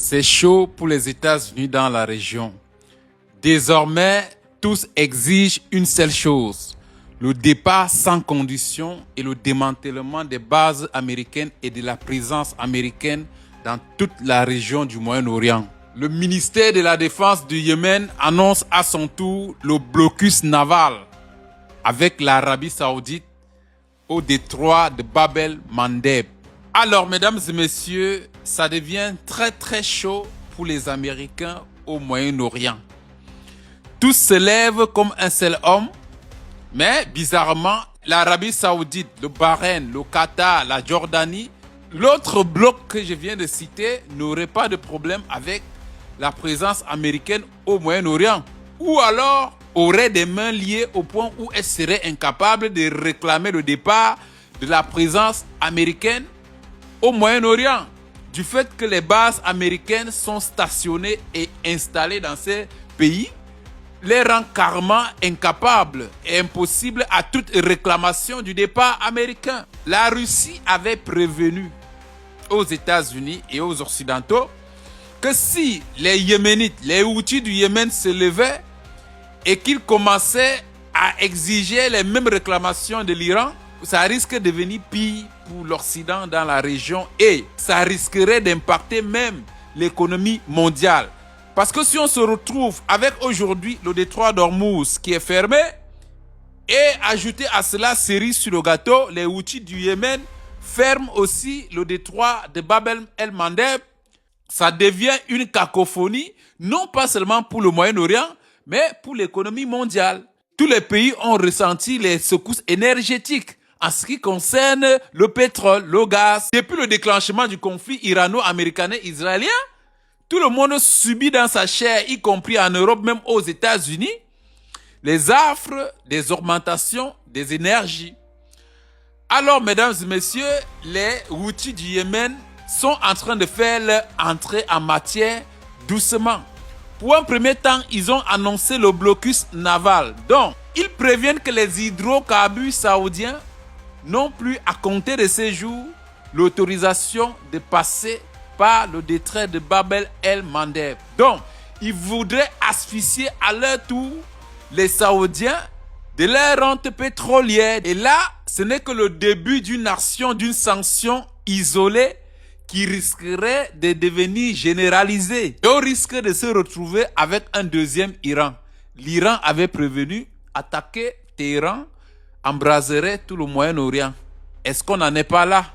C'est chaud pour les États-Unis dans la région. Désormais, tous exigent une seule chose, le départ sans condition et le démantèlement des bases américaines et de la présence américaine dans toute la région du Moyen-Orient. Le ministère de la Défense du Yémen annonce à son tour le blocus naval avec l'Arabie Saoudite au détroit de Bab el-Mandeb. Alors, mesdames et messieurs, ça devient très chaud pour les Américains au Moyen-Orient. Tous se lèvent comme un seul homme, mais bizarrement, l'Arabie Saoudite, le Bahreïn, le Qatar, la Jordanie, l'autre bloc que je viens de citer n'aurait pas de problème avec la présence américaine au Moyen-Orient. Ou alors aurait des mains liées au point où elles seraient incapables de réclamer le départ de la présence américaine au Moyen-Orient, du fait que les bases américaines sont stationnées et installées dans ces pays, les rend carrément incapables et impossibles à toute réclamation du départ américain. La Russie avait prévenu aux États-Unis et aux Occidentaux que si les Yéménites, les Houthis du Yémen se levaient et qu'ils commençaient à exiger les mêmes réclamations de l'Iran, ça risque de devenir pire pour l'Occident dans la région et ça risquerait d'impacter même l'économie mondiale. Parce que si on se retrouve avec aujourd'hui le détroit d'Ormuz qui est fermé et ajouter à cela cerise sur le gâteau, les Houthis du Yémen ferment aussi le détroit de Bab el-Mandeb, ça devient une cacophonie, non pas seulement pour le Moyen-Orient, mais pour l'économie mondiale. Tous les pays ont ressenti les secousses énergétiques en ce qui concerne le pétrole, le gaz. Depuis le déclenchement du conflit irano-américain-israélien, tout le monde subit dans sa chair, y compris en Europe, même aux États-Unis, les affres des augmentations des énergies. Alors, mesdames et messieurs, les Houthis du Yémen sont en train de faire leur entrée en matière doucement. Pour un premier temps, ils ont annoncé le blocus naval. Donc, ils préviennent que les hydrocarbures saoudiens n'ont plus à compter de ces jours l'autorisation de passer par le détroit de Bab el-Mandeb. Donc, ils voudraient asphyxier à leur tour les Saoudiens de leur rente pétrolière. Et là, ce n'est que le début d'une action, d'une sanction isolée qui risquerait de devenir généralisée. Et on risque de se retrouver avec un deuxième Iran. L'Iran avait prévenu attaquer Téhéran embraserait tout le Moyen-Orient. Est-ce qu'on n'en est pas là?